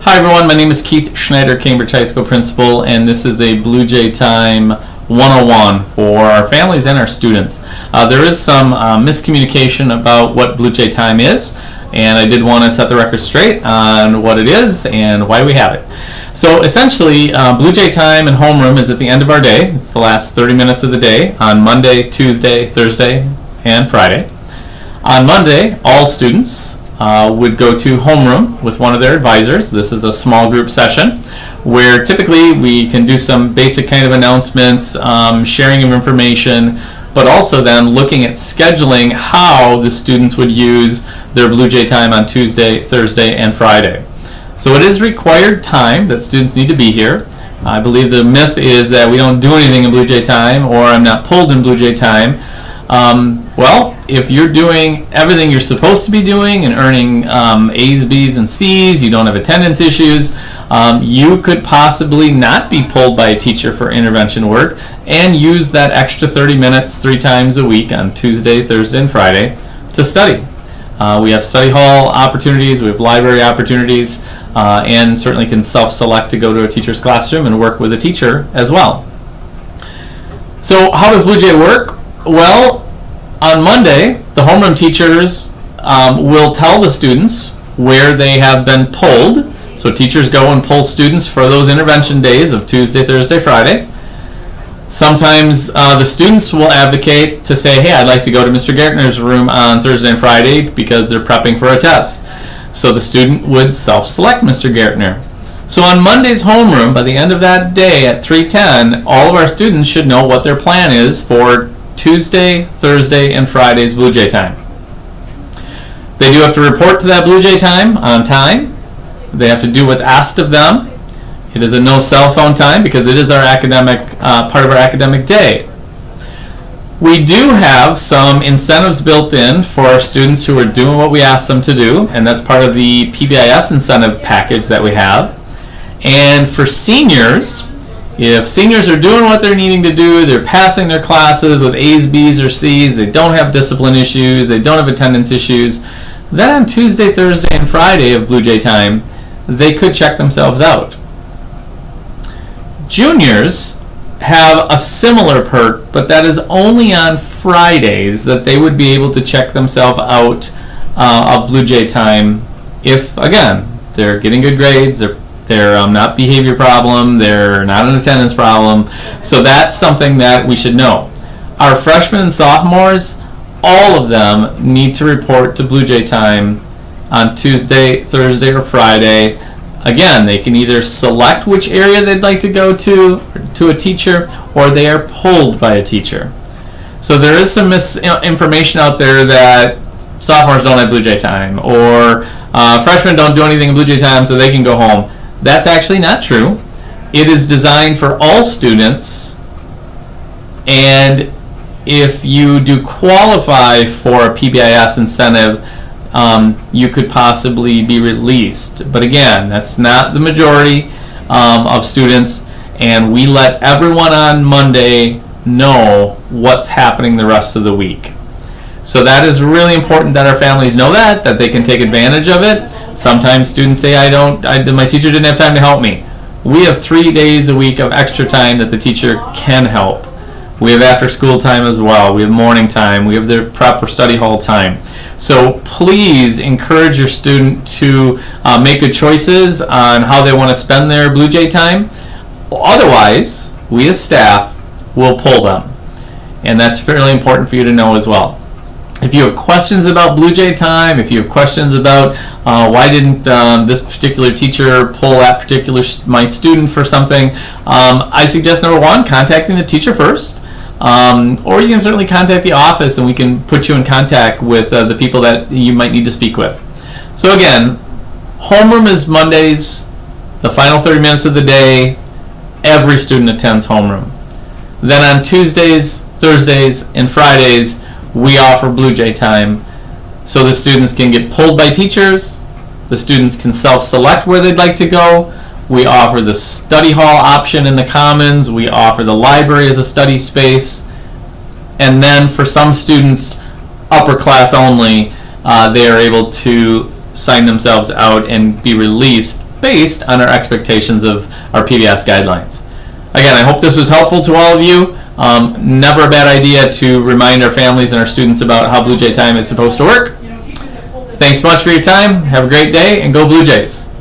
Hi everyone, my name is Keith Schneider, Cambridge High School Principal, and this is a Blue Jay Time 101 for our families and our students. There is some miscommunication about what Blue Jay Time is, and I did want to set the record straight on what it is and why we have it. So essentially, Blue Jay Time and Homeroom is at the end of our day. It's the last 30 minutes of the day on Monday, Tuesday, Thursday, and Friday. On Monday, all students would go to homeroom with one of their advisors. This is a small group session where typically we can do some basic kind of announcements, sharing of information, but also then looking at scheduling how the students would use their Blue Jay Time on Tuesday, Thursday, and Friday. So it is required time that students need to be here. I believe the myth is that we don't do anything in Blue Jay Time, or I'm not pulled in Blue Jay Time. Well, if you're doing everything you're supposed to be doing and earning A's, B's, and C's, you don't have attendance issues, you could possibly not be pulled by a teacher for intervention work and use that extra 30 minutes 3 times a week on Tuesday, Thursday, and Friday to study. We have study hall opportunities, we have library opportunities, and certainly can self-select to go to a teacher's classroom and work with a teacher as well. So how does Blue Jay work? Well, on Monday, the homeroom teachers will tell the students where they have been pulled. So teachers go and pull students for those intervention days of Tuesday, Thursday, Friday. Sometimes the students will advocate to say, hey, I'd like to go to Mr. Gartner's room on Thursday and Friday because they're prepping for a test. So the student would self-select Mr. Gartner. So on Monday's homeroom, by the end of that day at 3:10, all of our students should know what their plan is for Tuesday, Thursday, and Friday's Blue Jay Time. They do have to report to that Blue Jay Time on time. They have to do what's asked of them. It is a no cell phone time because it is our academic part of our academic day. We do have some incentives built in for our students who are doing what we ask them to do, and that's part of the PBIS incentive package that we have. And for seniors, if seniors are doing what they're needing to do, they're passing their classes with A's, B's, or C's, they don't have discipline issues, they don't have attendance issues, then on Tuesday, Thursday, and Friday of Blue Jay Time, they could check themselves out. Juniors have a similar perk, but that is only on Fridays that they would be able to check themselves out of Blue Jay Time if, again, they're getting good grades, they're not behavior problem, they're not an attendance problem. So that's something that we should know. Our freshmen and sophomores, all of them need to report to Blue Jay Time on Tuesday, Thursday, or Friday. Again, they can either select which area they'd like to go to a teacher, or they are pulled by a teacher. So there is some misinformation out there that sophomores don't have Blue Jay Time, or freshmen don't do anything in Blue Jay Time so they can go home. That's actually not true. It is designed for all students, and if you do qualify for a PBIS incentive, you could possibly be released. But again, that's not the majority of students, and we let everyone on Monday know what's happening the rest of the week. So that is really important that our families know that they can take advantage of it. Sometimes students say, my teacher didn't have time to help me. We have 3 days a week of extra time that the teacher can help. We have after school time as well. We have morning time. We have their prep or study hall time. So please encourage your student to make good choices on how they want to spend their Blue Jay Time. Otherwise, we as staff will pull them. And that's fairly important for you to know as well. If you have questions about Blue Jay Time, if you have questions about why didn't this particular teacher pull my student for something, I suggest number one, contacting the teacher first. Or you can certainly contact the office and we can put you in contact with the people that you might need to speak with. So again, homeroom is Mondays, the final 30 minutes of the day. Every student attends homeroom. Then on Tuesdays, Thursdays, and Fridays, we offer Blue Jay Time so the students can get pulled by teachers, the students can self-select where they'd like to go. We offer the study hall option in the commons, we offer the library as a study space, and then for some students, upper class only, they are able to sign themselves out and be released based on our expectations of our PBS guidelines. Again, I hope this was helpful to all of you. Never a bad idea to remind our families and our students about how Blue Jay Time is supposed to work. Thanks much for your time. Have a great day, and go Blue Jays.